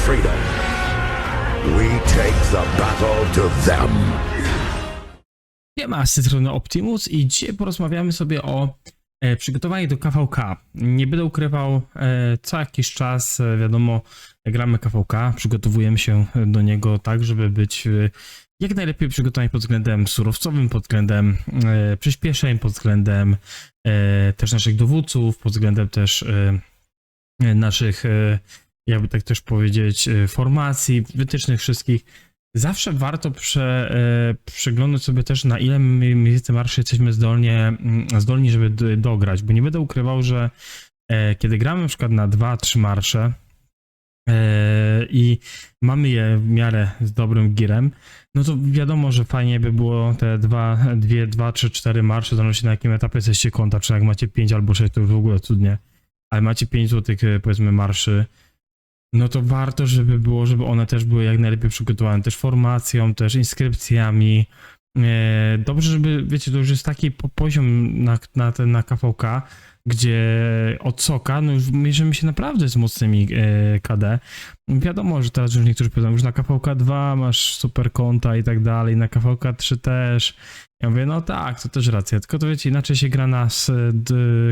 freedom. We take the battle to them. Siema, z tej strony Optimus i dzisiaj porozmawiamy sobie o przygotowaniu do KVK. Nie będę ukrywał, co jakiś czas, wiadomo, gramy KVK, przygotowujemy się do niego tak, żeby być jak najlepiej przygotowani pod względem surowcowym, pod względem przyspieszeń, pod względem też naszych dowódców, pod względem też naszych, jakby tak też powiedzieć, formacji, wytycznych wszystkich. Zawsze warto przeglądać sobie też, na ile my mniej więcej marszy jesteśmy zdolni, żeby dograć, bo nie będę ukrywał, że kiedy gramy na przykład na 2-3 marsze i mamy je w miarę z dobrym girem, no to wiadomo, że fajnie by było te 2, 3, 4 marsze, zależy na jakim etapie jesteście konta, czy jak macie 5 albo 6, to już w ogóle cudnie, ale macie 5 złotych, powiedzmy, marszy, no to warto, żeby było, żeby one też były jak najlepiej przygotowane, też formacją, też inskrypcjami. Dobrze, żeby, wiecie, to już jest taki poziom na KVK, gdzie od soka, no już mierzymy się naprawdę z mocnymi KD. Wiadomo, że teraz już niektórzy powiedzą, już na KVK 2 masz super konta i tak dalej, na KVK 3 też. Ja mówię, no tak, to też racja, tylko to wiecie, inaczej się gra na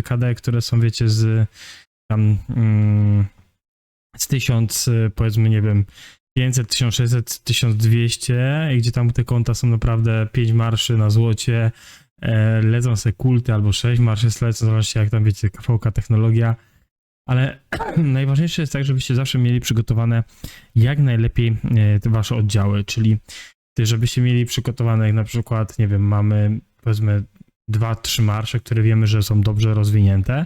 KD, które są, wiecie, z tam... z 1000, powiedzmy, nie wiem, 500, 1600, 1200, gdzie tam te konta są naprawdę 5 marszy na złocie, lecą se kulty albo 6 marszy lecą, zobaczcie jak tam, wiecie, KVK technologia, ale najważniejsze jest tak, żebyście zawsze mieli przygotowane jak najlepiej te wasze oddziały, czyli żebyście mieli przygotowane, jak na przykład, nie wiem, mamy, powiedzmy, 2-3 marsze, które wiemy, że są dobrze rozwinięte,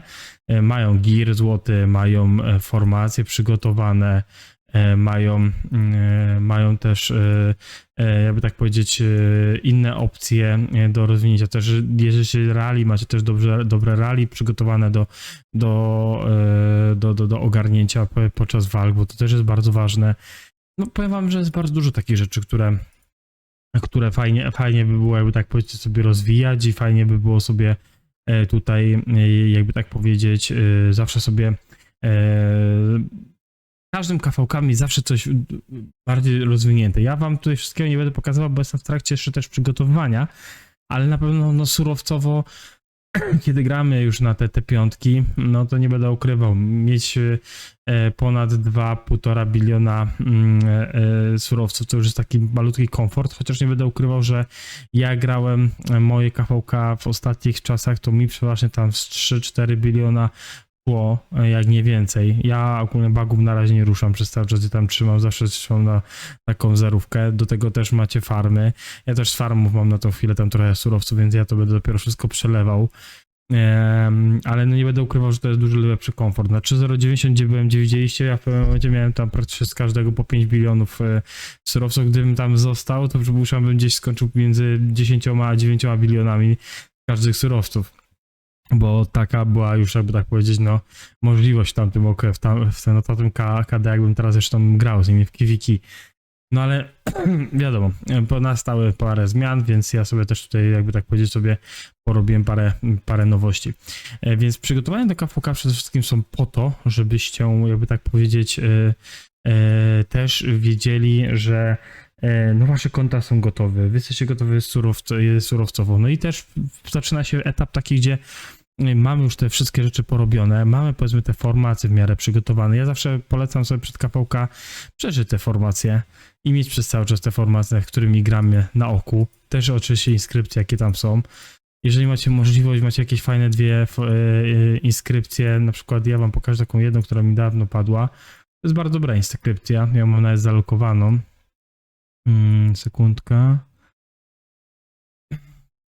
mają gear złoty, mają formacje przygotowane, mają też, jakby tak powiedzieć, inne opcje do rozwinięcia. Też jeżeli się rally, macie też dobre rally przygotowane do ogarnięcia podczas walk, bo to też jest bardzo ważne. No powiem wam, że jest bardzo dużo takich rzeczy, które fajnie by było, jakby tak powiedzieć, sobie rozwijać i fajnie by było sobie tutaj, jakby tak powiedzieć, zawsze sobie każdym KVK-ami zawsze coś bardziej rozwinięte. Ja wam tutaj wszystkiego nie będę pokazywał, bo jestem w trakcie jeszcze też przygotowywania, ale na pewno no, surowcowo, kiedy gramy już na te piątki, no to nie będę ukrywał, mieć ponad 2,5 biliona surowców to już jest taki malutki komfort, chociaż nie będę ukrywał, że ja grałem moje KVK w ostatnich czasach, to mi przeważnie tam z 3-4 biliona było, jak nie więcej. Ja ogólnie bugów na razie nie ruszam, przez cały czas gdzie tam trzymam, zawsze trzymam na taką zerówkę. Do tego też macie farmy. Ja też z farmów mam na tą chwilę tam trochę surowców, więc ja to będę dopiero wszystko przelewał. Ale no nie będę ukrywał, że to jest dużo lepszy komfort. Na 3.090, gdzie byłem, gdzie widzieliście, ja w pewnym momencie miałem tam praktycznie z każdego po 5 bilionów surowców. Gdybym tam został, to przypuszczam, bym gdzieś skończył między 10 a 9 bilionami każdych surowców. Bo taka była już, jakby tak powiedzieć, no możliwość w tamtym na tamtym KD, jakbym teraz jeszcze tam grał z nimi w Kiwiki. No ale wiadomo, nastały parę zmian, więc ja sobie też tutaj, jakby tak powiedzieć, sobie porobiłem parę nowości. Więc przygotowania do KVK przede wszystkim są po to, żebyście, jakby tak powiedzieć, też wiedzieli, że no wasze konta są gotowe, wy jesteście gotowi surowcowo. No i też zaczyna się etap taki, gdzie mamy już te wszystkie rzeczy porobione, mamy, powiedzmy, te formacje w miarę przygotowane. Ja zawsze polecam sobie przed KVK przeżyć te formacje i mieć przez cały czas te formacje, którymi gramy na oku. Też oczywiście inskrypcje, jakie tam są. Jeżeli macie możliwość, macie jakieś fajne dwie inskrypcje, na przykład ja wam pokażę taką jedną, która mi dawno padła. To jest bardzo dobra inskrypcja, ja mam nawet zalokowaną. Sekundka.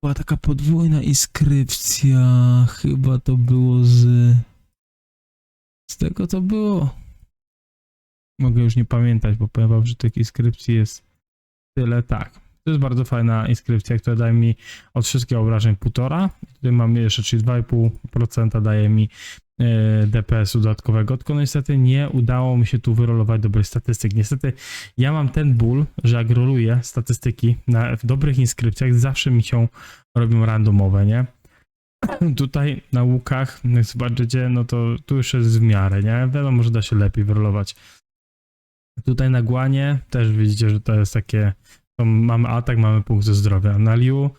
Była taka podwójna inskrypcja, chyba to było z tego to było. Mogę już nie pamiętać, bo powiem wam, że tych inskrypcji jest tyle, tak. To jest bardzo fajna inskrypcja, która daje mi od wszystkich obrażeń 1,5. Tutaj mam jeszcze, czyli 2,5% daje mi DPS-u dodatkowego, tylko niestety nie udało mi się tu wyrolować dobrych statystyk. Niestety ja mam ten ból, że jak roluję statystyki w dobrych inskrypcjach, zawsze mi się robią randomowe, nie? Tutaj na łukach, jak zobaczycie, no to tu już jest w miarę, nie? Wiadomo, że da się lepiej wyrolować. Tutaj na Guanie też widzicie, że to jest takie, to mamy atak, mamy punkty zdrowia. Na Liu,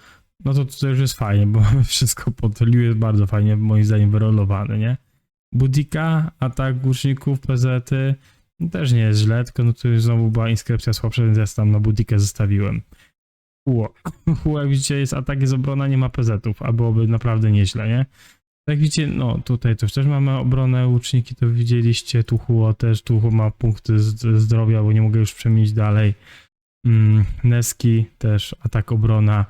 no to tutaj już jest fajnie, bo mamy wszystko pod Liu jest bardzo fajnie, moim zdaniem, wyrolowany, nie? Budika, atak łuczników, PZ-y, też nie jest źle, tylko no tu już znowu była inskrypcja słabsza, więc ja tam na Budikę zostawiłem. Huo, jak widzicie, jest atak, jest obrona, nie ma PZ-ów, a byłoby naprawdę nieźle, nie? Tak widzicie, no tutaj też mamy obronę, łuczniki to widzieliście, tu Huo też, tu ma punkty zdrowia, bo nie mogę już przemienić dalej. Neski też, atak, obrona,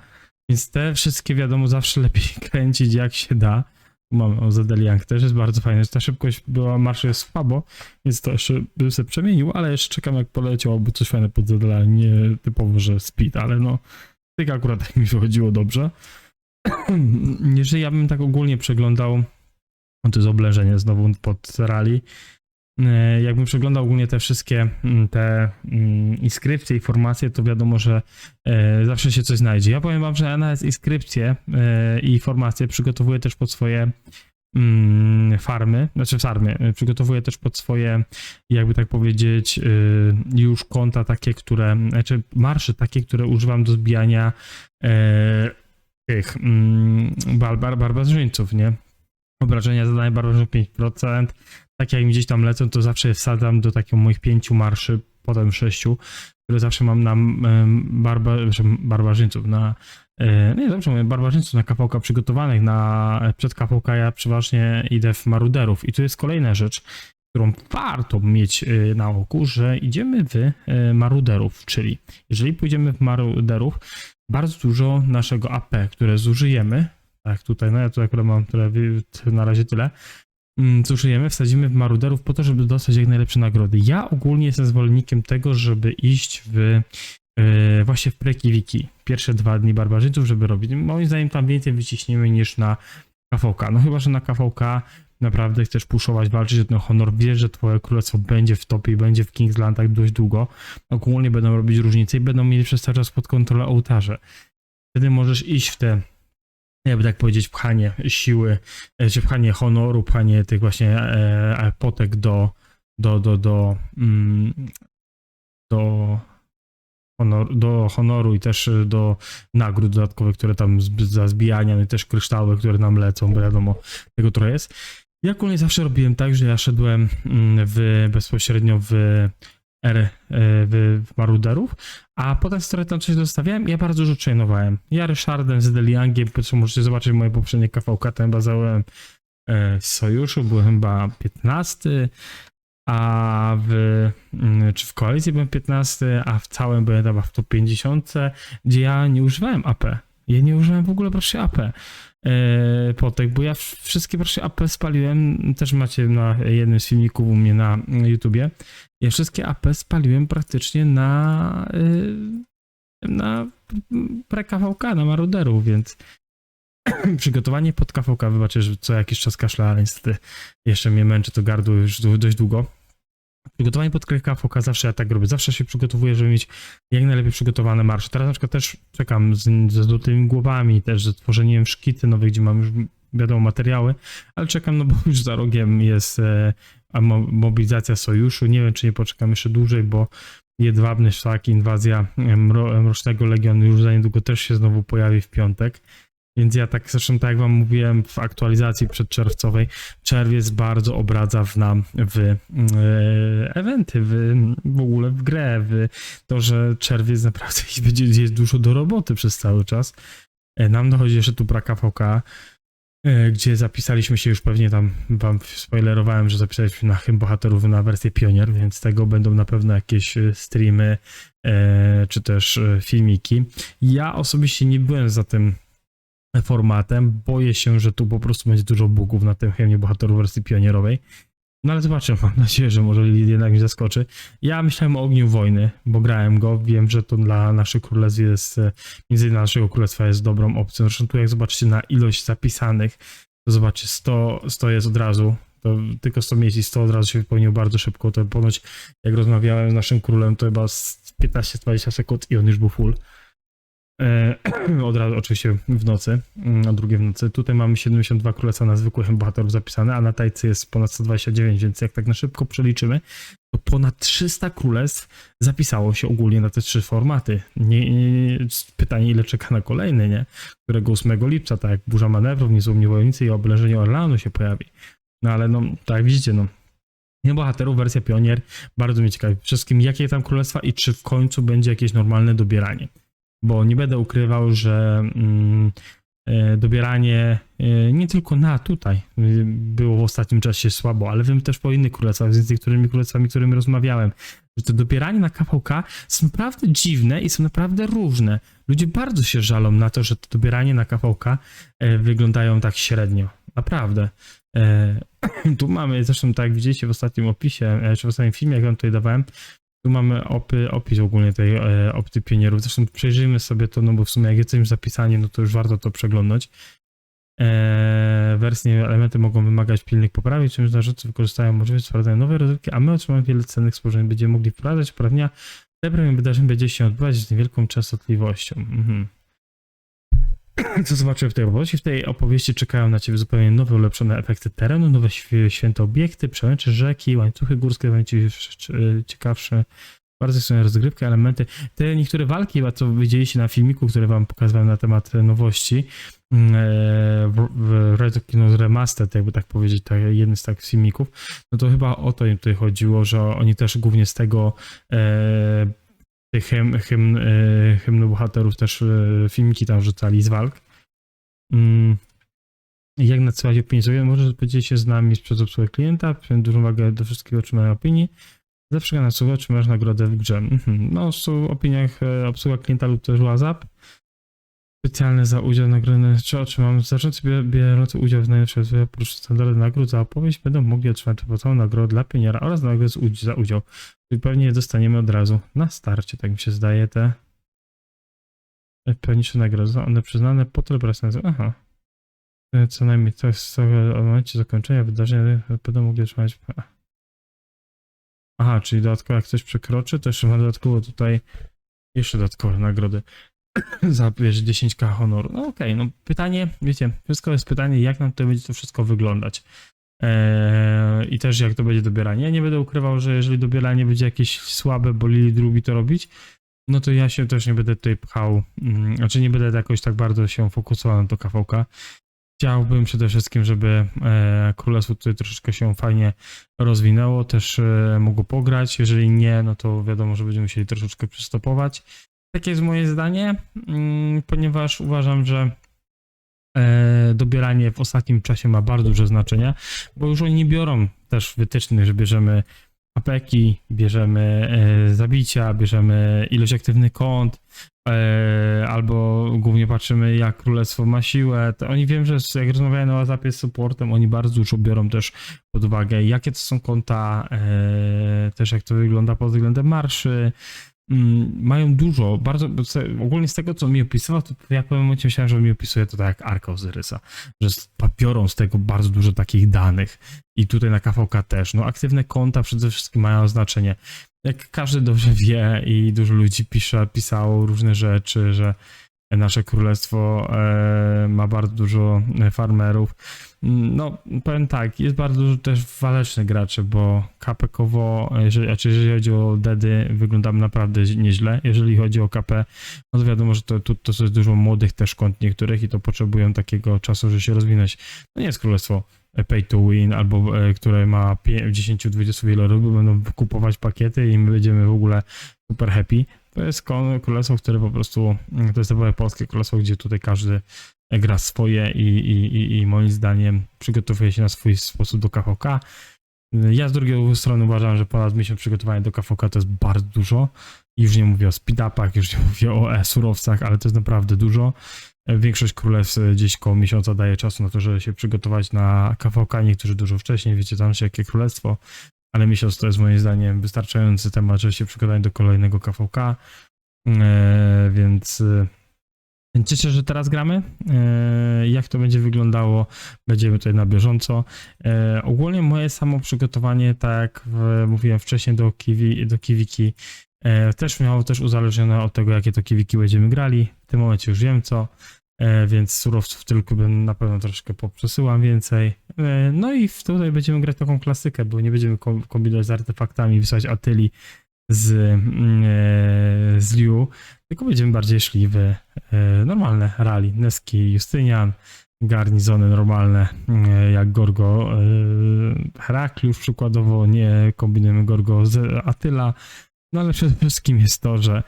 więc te wszystkie wiadomo zawsze lepiej kręcić jak się da. Tu mamy Zedeliang, też jest bardzo fajne, ta szybkość była, marszu jest słabo, więc to jeszcze bym sobie przemienił, ale jeszcze czekam jak poleciał, bo coś fajne pod Zedeliang, nie typowo, że speed, ale no, tak akurat tak mi wychodziło dobrze. Jeżeli ja bym tak ogólnie przeglądał, no to jest oblężenie znowu pod rally, jakbym przeglądał ogólnie te wszystkie te inskrypcje, informacje, to wiadomo, że zawsze się coś znajdzie. Ja powiem wam, że ja nawet inskrypcje i informacje przygotowuję też pod swoje farmy, przygotowuję też pod swoje, jakby tak powiedzieć, już konta takie, które, znaczy marsze takie, które używam do zbijania tych barbarzyńców, nie? Obrażenia zadaje barbarzyńców 5%. Tak jak mi gdzieś tam lecą, to zawsze je wsadzam do takich moich 5 marszy, potem 6, które zawsze mam na barbarzyńców, na nie, zawsze mam barbarzyńców na KVK przygotowanych, przed KVK ja przeważnie idę w maruderów. I tu jest kolejna rzecz, którą warto mieć na oku, że idziemy w maruderów, czyli jeżeli pójdziemy w maruderów, bardzo dużo naszego AP, które zużyjemy, tak tutaj, no ja tu akurat mam na razie tyle, zużyjemy, wsadzimy w maruderów po to, żeby dostać jak najlepsze nagrody. Ja ogólnie jestem zwolennikiem tego, żeby iść właśnie w prekiwiki. Pierwsze 2 dni barbarzyńców, żeby robić. Moim zdaniem tam więcej wyciśniemy niż na KVK. No chyba, że na KVK naprawdę chcesz puszować, walczyć o ten honor, wiesz, że twoje królestwo będzie w topie i będzie w Kingslandach dość długo. Ogólnie będą robić różnice i będą mieli przez cały czas pod kontrolę ołtarze. Wtedy możesz iść w te, jakby tak powiedzieć, pchanie siły, czy pchanie honoru, pchanie tych właśnie potek do honoru i też do nagród dodatkowych, które tam za zbijania, no i też kryształy, które nam lecą, bo wiadomo, tego trochę jest. Ja ogólnie zawsze robiłem tak, że ja szedłem bezpośrednio w maruderów, a potem z tam coś zostawiałem i ja bardzo dużo chainowałem. Ja Ryszardem, z Deliangiem, możecie zobaczyć moje poprzednie KVK, tam bazowałem w sojuszu, byłem chyba 15, czy w koalicji byłem 15, a w całym byłem chyba w top 50, gdzie ja nie używałem AP. Ja nie używałem w ogóle proszę AP potek, bo ja wszystkie proszę AP spaliłem, też macie na jednym z filmików u mnie na YouTubie. Ja wszystkie AP spaliłem praktycznie na pre-KVK, na maruderów, więc przygotowanie pod KVK, wybaczcie, że co jakiś czas kaszle, ale niestety jeszcze mnie męczy to gardło już dość długo. Przygotowanie pod KVK zawsze ja tak robię, zawsze się przygotowuję, żeby mieć jak najlepiej przygotowane marsze. Teraz na przykład też czekam ze złotymi głowami, też ze tworzeniem szkicy nowych, gdzie mam już wiadomo materiały, ale czekam, no bo już za rogiem jest mobilizacja sojuszu, nie wiem czy nie poczekam jeszcze dłużej, bo jedwabny szlak, inwazja Mrocznego Legionu już za niedługo też się znowu pojawi w piątek. Więc ja tak, zresztą tak jak wam mówiłem w aktualizacji przedczerwcowej, czerwiec bardzo obradza w eventy, w ogóle w grę, w to, że czerwiec naprawdę jest dużo do roboty przez cały czas. Nam dochodzi jeszcze tu KVK, gdzie zapisaliśmy się już pewnie tam, wam spoilerowałem, że zapisaliśmy na Hymn Bohaterów na wersję Pionier, więc z tego będą na pewno jakieś streamy, czy też filmiki. Ja osobiście nie byłem za tym formatem. Boję się, że tu po prostu będzie dużo bugów na tym Hymnie Bohaterów wersji pionierowej. No ale zobaczę, mam nadzieję, że może jednak mi zaskoczy. Ja myślałem o Ogniu Wojny, bo grałem go. Wiem, że to dla naszych królestw jest, między innymi naszego królestwa jest dobrą opcją. Zresztą tu jak zobaczycie na ilość zapisanych, to zobaczcie, 100 jest od razu. To tylko 100 miejsc i 100 od razu się wypełniło bardzo szybko. To ponoć, jak rozmawiałem z naszym królem, to chyba z 15-20 sekund i on już był full. Od razu oczywiście w nocy, o drugiej w nocy. Tutaj mamy 72 królestwa na zwykłych bohaterów zapisane, a na tajcy jest ponad 129, więc jak tak na szybko przeliczymy, to ponad 300 królestw zapisało się ogólnie na te 3 formaty. Pytanie, ile czeka na kolejny, nie? Którego 8 lipca, tak jak Burza Manewrów, Niezłomni Wojownicy i Oblężenie Orleanu się pojawi. No ale no, tak jak widzicie, no. Nie bohaterów, wersja pionier, bardzo mnie ciekawi. Przede wszystkim jakie tam królestwa i czy w końcu będzie jakieś normalne dobieranie. Bo nie będę ukrywał, że dobieranie nie tylko na tutaj było w ostatnim czasie słabo, ale wiem też po innych królestwach, z niektórymi królestwami, którymi rozmawiałem, że to dobieranie na KVK są naprawdę dziwne i są naprawdę różne. Ludzie bardzo się żalą na to, że to dobieranie na KVK wyglądają tak średnio. Naprawdę. Tu mamy, zresztą tak jak widzicie w ostatnim opisie, czy w ostatnim filmie, jak wam tutaj dawałem, tu mamy opis ogólnie tej opty pionierów. Zresztą przejrzyjmy sobie to, no bo w sumie jak jesteśmy zapisani, no to już warto to przeglądnąć. Wersje elementy mogą wymagać pilnych poprawek, czymś zarządcy wykorzystają możliwość wprowadzenia nowej rozrywki, a my otrzymamy wiele cennych spojrzeń. Będziemy mogli wprowadzać uprawnienia. Te premium wydarzeń będzie się odbywać z niewielką częstotliwością. Co zobaczyłem w tej opowieści? W tej opowieści czekają na ciebie zupełnie nowe, ulepszone efekty terenu, nowe święte obiekty, przełęcze rzeki, łańcuchy górskie, będzie ciekawsze, bardzo są rozgrywki, elementy. Te niektóre walki, chyba co widzieliście na filmiku, które wam pokazywałem na temat nowości, w Rise of Kingdoms Remastered, jakby tak powiedzieć, jeden z takich filmików, no to chyba o to im tutaj chodziło, że oni też głównie z tego tych hymnu bohaterów też filmiki tam rzucali z walk. Jak nadsyłać opinię? Możesz podzielić się z nami przez obsługę klienta, przyjąć dużą uwagę do wszystkiego otrzymania opinii. Zawsze na słuchę otrzymasz nagrodę w grze. No, w opiniach obsługa klienta lub też WhatsApp. Specjalne za udział w nagrodę, czy otrzymam zarządcy biorący udział w najlepszej oprócz standardu nagród za opowieść będą mogli otrzymać całą nagrodę dla pioniera oraz nagrodę za udział. Czyli pewnie je dostaniemy od razu na starcie, tak mi się zdaje, te pewniejsze nagrody. One przyznane po celebracji. Aha. Co najmniej to jest w momencie zakończenia wydarzenia będą mogli otrzymać. Aha, czyli dodatkowo jak ktoś przekroczy, to jeszcze ma dodatkowo tutaj jeszcze dodatkowe nagrody. Za 10k honoru. No okej, no pytanie, wiecie, wszystko jest pytanie, jak nam tutaj będzie to wszystko wyglądać. I też jak to będzie dobieranie. Ja nie będę ukrywał, że jeżeli dobieranie będzie jakieś słabe, bo Lili lubi to robić, no to ja się też nie będę tutaj pchał, znaczy nie będę jakoś tak bardzo się fokusował na to KVK. Chciałbym przede wszystkim, żeby Królestwo tutaj troszeczkę się fajnie rozwinęło, też mogło pograć. Jeżeli nie, no to wiadomo, że będziemy musieli troszeczkę przystopować. Takie jest moje zdanie, ponieważ uważam, że dobieranie w ostatnim czasie ma bardzo duże znaczenie, bo już oni nie biorą też wytycznych, że bierzemy apeki, bierzemy zabicia, bierzemy ilość aktywnych kont, albo głównie patrzymy, jak królestwo ma siłę. To oni wiem, że jak rozmawiają na WhatsAppie z supportem, oni bardzo dużo biorą też pod uwagę, jakie to są konta, też jak to wygląda pod względem marszy. Mają dużo, bardzo, ogólnie z tego, co mi opisywał, to ja w pewnym momencie myślałem, że on mi opisuje to tak jak Arka Ozyrysa, że biorą z tego bardzo dużo takich danych i tutaj na KVK też. No aktywne konta przede wszystkim mają znaczenie. Jak każdy dobrze wie i dużo ludzi pisało różne rzeczy, że nasze królestwo ma bardzo dużo farmerów. No, powiem tak, jest bardzo dużo też walecznych graczy, bo KP-kowo, jeżeli chodzi o dedy, wyglądamy naprawdę nieźle. Jeżeli chodzi o KP, no to wiadomo, że to jest dużo młodych też kont niektórych i to potrzebują takiego czasu, żeby się rozwinąć. To nie jest królestwo pay to win, albo które ma 10-20 wielorybów, będą kupować pakiety i my będziemy w ogóle super happy. To jest królestwo, które po prostu, to jest typowe polskie królestwo, gdzie tutaj każdy gra swoje i moim zdaniem przygotowuje się na swój sposób do KVK. Ja z drugiej strony uważam, że ponad miesiąc przygotowania do KVK to jest bardzo dużo. Już nie mówię o speed-upach, już nie mówię o surowcach, ale to jest naprawdę dużo. Większość królestw gdzieś koło miesiąca daje czasu na to, żeby się przygotować na KVK, niektórzy dużo wcześniej, wiecie tam się jakie królestwo, ale miesiąc to jest moim zdaniem wystarczający temat, żeby się przygotować do kolejnego KVK, więc cieszę się, że teraz gramy. Jak to będzie wyglądało, będziemy tutaj na bieżąco. Ogólnie moje samo przygotowanie, tak jak mówiłem wcześniej do Kiwiki, Też miało też uzależnione od tego, jakie to kiwiki będziemy grali. W tym momencie już wiem co, więc surowców tylko bym na pewno troszkę poprzesyłam więcej. No i tutaj będziemy grać taką klasykę, bo nie będziemy kombinować z artefaktami, wysłać Atyli z Liu, tylko będziemy bardziej szli w normalne rally. Neski, Justynian, garnizony normalne, jak Gorgo Herakliusz przykładowo, nie kombinujemy Gorgo z Atyla, no ale przede wszystkim jest to, że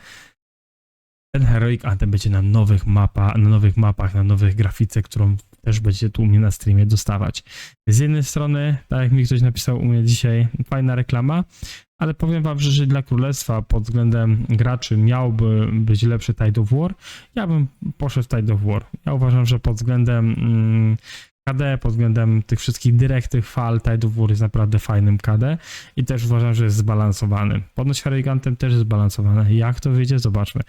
ten Heroic Anthem będzie na nowych mapach, na nowych grafice, którą też będziecie tu u mnie na streamie dostawać. Z jednej strony, tak jak mi ktoś napisał u mnie dzisiaj, fajna reklama, ale powiem wam, że dla Królestwa pod względem graczy miałby być lepszy Tide of War, ja bym poszedł w Tide of War. Ja uważam, że pod względem KD, pod względem tych wszystkich dyrektych fal, Tide of War jest naprawdę fajnym KD i też uważam, że jest zbalansowany. Ponoć Heroic Anthem też jest zbalansowany. Jak to wyjdzie? Zobaczmy.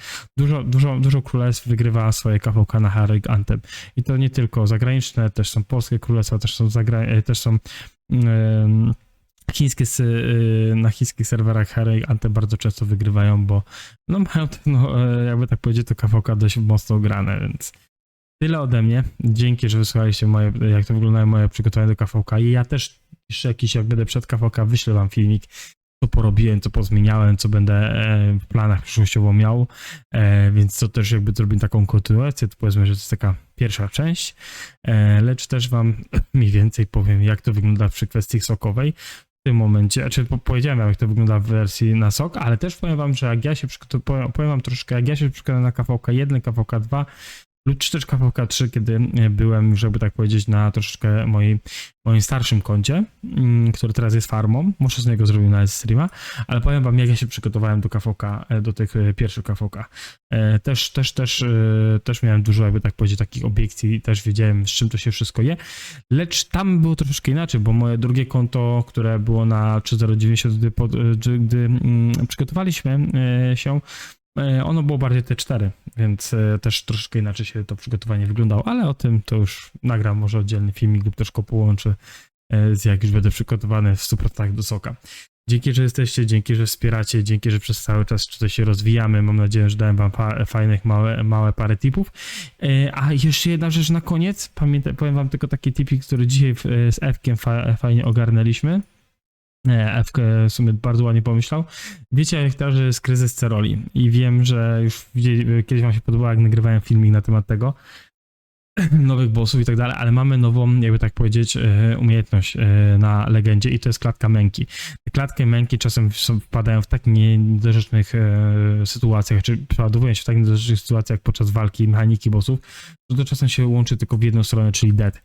Dużo królestw wygrywa swoje KVK na Heroic Anthem i to nie tylko zagraniczne, też są polskie królestwa, też są chińskie, na chińskich serwerach Heroic Anthem bardzo często wygrywają, bo no mają jakby tak powiedzieć, to KVK dość mocno grane, więc tyle ode mnie. Dzięki, że wysłuchaliście jak to wyglądają moje przygotowania do KVK i ja też jeszcze jakiś, jak będę przed KVK, wyślę wam filmik, co porobiłem, co pozmieniałem, co będę w planach przyszłościowo miał, więc to też jakby zrobię taką kontynuację, to powiedzmy, że to jest taka pierwsza część, lecz też wam mniej więcej powiem, jak to wygląda przy kwestii sokowej. W tym momencie, powiedziałem wam, jak to wygląda w wersji na sok, ale też powiem wam, że jak ja się powiem wam troszkę, jak ja się przygotowałem na KVK 1, KVK 2 lub czy też KVK 3, kiedy byłem już, jakby tak powiedzieć, na troszeczkę moim starszym koncie, który teraz jest farmą, muszę z niego zrobić nawet streama, ale powiem wam, jak ja się przygotowałem do KVK, do tych pierwszych KVK. Też miałem dużo, jakby tak powiedzieć, takich obiekcji, też wiedziałem, z czym to się wszystko je, lecz tam było troszeczkę inaczej, bo moje drugie konto, które było na 3090, gdy przygotowaliśmy się, ono było bardziej T4, więc też troszkę inaczej się to przygotowanie wyglądało, ale o tym to już nagram może oddzielny filmik lub też go połączę jak już będę przygotowany w 100% do soka. Dzięki, że jesteście, dzięki, że wspieracie, dzięki, że przez cały czas tutaj się rozwijamy. Mam nadzieję, że dałem wam fajnych, małe parę tipów. A jeszcze jedna rzecz na koniec. Powiem wam tylko taki tipik, który dzisiaj z Ewkiem fajnie ogarnęliśmy. Ewkę w sumie bardzo ładnie pomyślał. Wiecie, jak to, że jest kryzys Ceroli i wiem, że już kiedyś wam się podobało, jak nagrywałem filmik na temat tego, nowych bossów i tak dalej, ale mamy nową, jakby tak powiedzieć, umiejętność na legendzie i to jest klatka męki. Klatki męki czasem wpadają w tak niedorzecznych sytuacjach, czy przeładowują się w tak niedorzecznych sytuacjach podczas walki mechaniki bossów, że to czasem się łączy tylko w jedną stronę, czyli dead.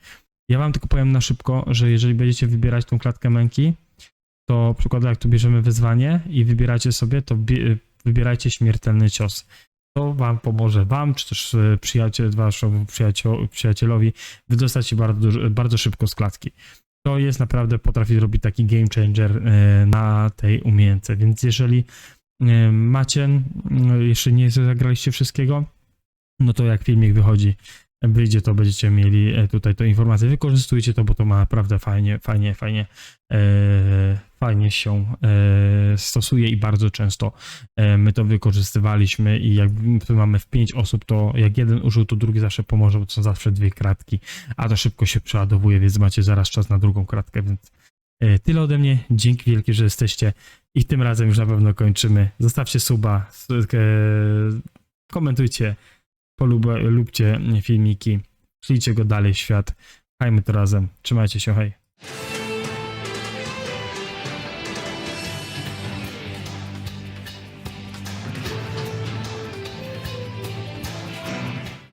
Ja wam tylko powiem na szybko, że jeżeli będziecie wybierać tą klatkę męki, to przykładowo jak tu bierzemy wyzwanie i wybieracie sobie, to wybierajcie śmiertelny cios. To wam pomoże, wam, czy też waszemu przyjacielowi wydostać się bardzo szybko z klatki. To jest naprawdę, potrafi robić taki game changer na tej umiejętce, więc jeżeli macie, jeszcze nie zagraliście wszystkiego, no to jak filmik wyjdzie, to będziecie mieli tutaj tą informację. Wykorzystujcie to, bo to ma naprawdę fajnie się stosuje i bardzo często my to wykorzystywaliśmy i jak mamy w 5 osób, to jak jeden użył, to drugi zawsze pomoże, bo to są zawsze 2 kratki, a to szybko się przeładowuje, więc macie zaraz czas na drugą kratkę, więc tyle ode mnie. Dzięki wielkie, że jesteście i tym razem już na pewno kończymy. Zostawcie suba, komentujcie, lubcie filmiki, szlijcie go dalej w świat. Hajmy to razem. Trzymajcie się, hej.